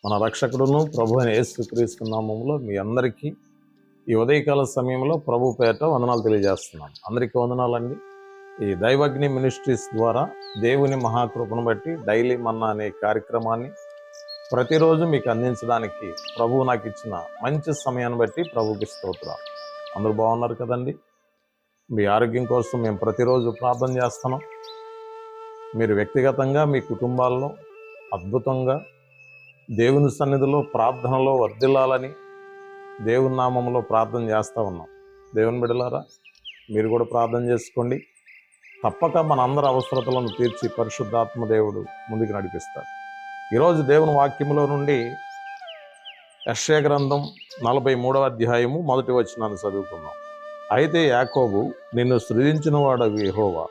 మన రక్షకుడును ప్రభు అయిన యేసుక్రీస్తు నామములో మీ అందరికీ ఈ ఉదయకాల సమయంలో ప్రభు పేట వందనాలు తెలియజేస్తున్నాను. అందరికీ వందనాలండి. ఈ దైవజ్ఞ మినిస్ట్రీస్ ద్వారా దేవుని మహాకృపను బట్టి డైలీ మన్నా అనే కార్యక్రమాన్ని ప్రతిరోజు మీకు అందించడానికి ప్రభువు నాకు ఇచ్చిన మంచి సమయాన్ని బట్టి ప్రభుకి స్తోత్రాలు. అందరూ బాగున్నారు కదండి. మీ ఆరోగ్యం కోసం మేము ప్రతిరోజు ప్రార్థన చేస్తున్నాం. మీరు వ్యక్తిగతంగా మీ కుటుంబాల్లో అద్భుతంగా దేవుని సన్నిధిలో ప్రార్థనలో వర్ధిల్లాలని దేవుని నామంలో ప్రార్థన చేస్తూ ఉన్నాం. దేవుని బిడ్డలారా, మీరు కూడా ప్రార్థన చేసుకోండి. తప్పక మన అందరి అవసరతలను తీర్చి పరిశుద్ధాత్మ దేవుడు ముందుకు నడిపిస్తాడు. ఈరోజు దేవుని వాక్యంలో నుండి యెషయా గ్రంథం 43వ అధ్యాయము 1వ వచనాన్ని చదువుకుందాం. అయితే యాకోబు, నిన్ను సృజించిన వాడు యెహోవా,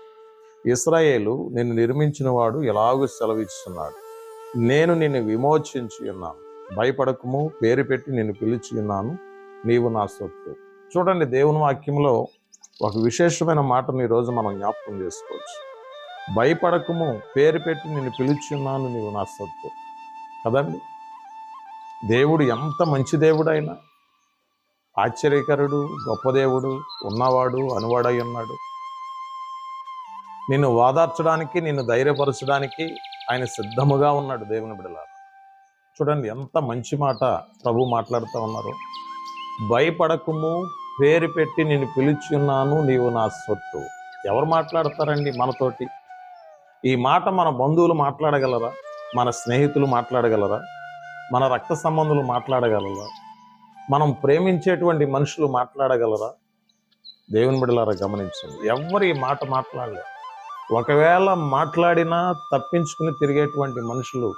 ఇశ్రాయేలు, నిన్ను నిర్మించిన వాడు ఎలాగూ సెలవిస్తున్నాడు, నేను నిన్ను విమోచించి ఉన్నాను, భయపడకము, పేరు పెట్టి నిన్ను పిలిచి ఉన్నాను, నీవు నా సొత్తు. చూడండి, దేవుని వాక్యంలో ఒక విశేషమైన మాటను ఈరోజు మనం జ్ఞాపకం చేసుకోవచ్చు. భయపడకము, పేరు పెట్టి నిన్ను పిలిచి ఉన్నాను, నీవు నా సొత్తు. కదండి, దేవుడు ఎంత మంచి దేవుడైనా, ఆశ్చర్యకరుడు, గొప్ప దేవుడు, ఉన్నవాడు, అనువాడై ఉన్నాడు. నిన్ను వాదార్చడానికి, నిన్ను ధైర్యపరచడానికి ఆయన సిద్ధముగా ఉన్నాడు. దేవుని బిడ్డలారా, చూడండి ఎంత మంచి మాట ప్రభు మాట్లాడుతూ ఉన్నారు. భయపడకము, పేరు పెట్టి నిన్ను పిలిచి ఉన్నాను, నీవు నా సొత్తు. ఎవరు మాట్లాడతారండి మనతోటి? ఈ మాట మన బంధువులు మాట్లాడగలరా? మన స్నేహితులు మాట్లాడగలరా? మన రక్త సంబంధులు మాట్లాడగలరా? మనం ప్రేమించేటువంటి మనుషులు మాట్లాడగలరా? దేవుని బిడ్డలారా గమనించండి, ఎవరు ఈ మాట మాట్లాడలేరు. ఒకవేళ మాట్లాడినా తప్పించుకుని తిరిగేటువంటి మనుషులు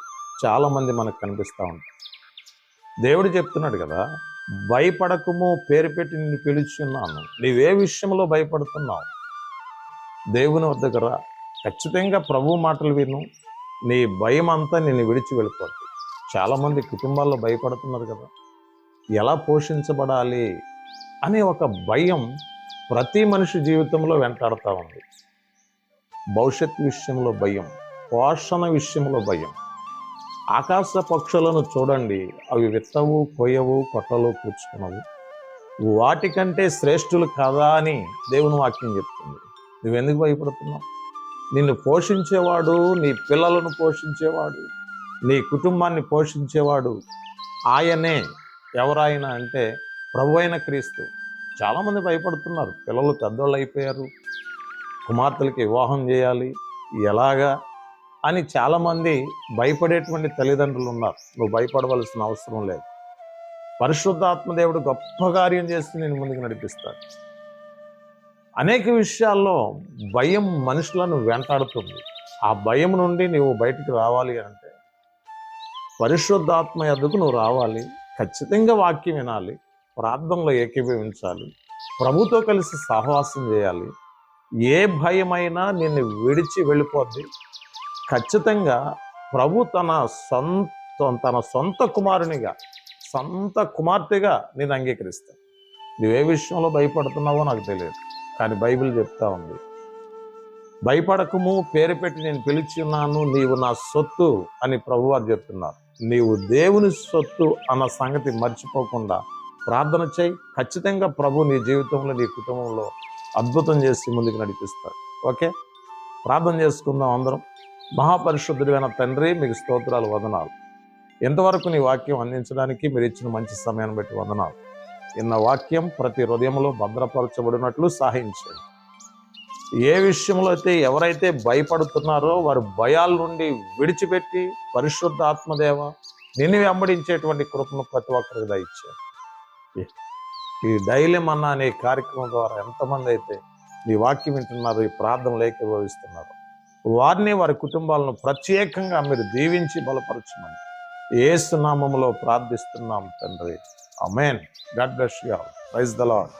చాలామంది మనకు కనిపిస్తూ ఉంటారు. దేవుడు చెప్తున్నాడు కదా, భయపడకము, పేరు పెట్టి నిన్ను పిలుచున్నాను. నీవే విషయంలో భయపడుతున్నావు? దేవుని వద్దకు రా, ఖచ్చితంగా ప్రభు మాటలు విను, నీ భయం అంతా నిన్ను విడిచి వెళ్ళిపోతుంది. చాలామంది కుటుంబాల్లో భయపడుతున్నారు కదా, ఎలా పోషించబడాలి అనే ఒక భయం ప్రతి మనిషి జీవితంలో వెంటాడుతూ ఉంది. భవిష్యత్ విషయంలో భయం, పోషణ విషయంలో భయం. ఆకాశ పక్షులను చూడండి, అవి విత్తవు, కొయ్యవు, కొట్టలు కూర్చుకున్నవు, వాటికంటే శ్రేష్ఠులు కాదా అని దేవుని వాక్యం చెప్తుంది. నువ్వెందుకు భయపడుతున్నావు? నిన్ను పోషించేవాడు, నీ పిల్లలను పోషించేవాడు, నీ కుటుంబాన్ని పోషించేవాడు ఆయనే. ఎవరాయన అంటే ప్రభు అయిన క్రీస్తు. చాలామంది భయపడుతున్నారు. పిల్లలు పెద్దోళ్ళు అయిపోయారు, కుమార్తెలకి వివాహం చేయాలి, ఎలాగా అని చాలామంది భయపడేటువంటి తల్లిదండ్రులు ఉన్నారు. నువ్వు భయపడవలసిన అవసరం లేదు. పరిశుద్ధాత్మదేవుడు గొప్ప కార్యం చేసి నేను ముందుకు నడిపిస్తాడు. అనేక విషయాల్లో భయం మనుషులను వెంటాడుతుంది. ఆ భయం నుండి నువ్వు బయటికి రావాలి అంటే పరిశుద్ధాత్మ యొద్దకు నువ్వు రావాలి. ఖచ్చితంగా వాక్యం వినాలి, ప్రార్థనలో ఏకీభవించాలి, ప్రభుతో కలిసి సహవాసం చేయాలి. ఏ భయమైనా నిన్ను విడిచి వెళ్ళిపోద్ది. ఖచ్చితంగా ప్రభు తన సొంత కుమారునిగా, సొంత కుమార్తెగా నేను అంగీకరిస్తాను. నువ్వే విషయంలో భయపడుతున్నావో నాకు తెలియదు, కానీ బైబిల్ చెప్తా ఉంది, భయపడకము, పేరు పెట్టి నేను పిలిచి ఉన్నాను, నీవు నా సొత్తు అని ప్రభువారు చెప్తున్నారు. నీవు దేవుని సొత్తు అన్న సంగతి మర్చిపోకుండా ప్రార్థన చేయి. ఖచ్చితంగా ప్రభు నీ జీవితంలో, నీ కుటుంబంలో అద్భుతం చేసి ముందుకు నడిపిస్తాడు. ఓకే, ప్రార్థన చేసుకుందాం అందరం. మహాపరిశుద్ధుడైన తండ్రి, మీకు స్తోత్రాలు, వందనాలు. ఎంతవరకు నీ వాక్యం అందించడానికి మీరు ఇచ్చిన మంచి సమయాన్ని బట్టి వందనాలు. ఇన్న వాక్యం ప్రతి హృదయంలో భద్రపరచబడినట్లు సహాయించండి. ఏ విషయంలో అయితే ఎవరైతే భయపడుతున్నారో వారు భయాల నుండి విడిచిపెట్టి పరిశుద్ధ ఆత్మదేవ నిన్ను వెంబడించేటువంటి కృపను ప్రతి ఒక్కరికి దయచేయండి. ఈ డైలీ మన్నా అనే కార్యక్రమం ద్వారా ఎంతమంది అయితే ఈ వాక్యం వింటున్నారు, ఈ ప్రార్థనలు ఏకీభవిస్తున్నారు, వారిని, వారి కుటుంబాలను ప్రత్యేకంగా మీరు దీవించి బలపరచమని యేసు నామములో ప్రార్థిస్తున్నాం తండ్రి. ఆమేన్. God bless you all. Praise the lord.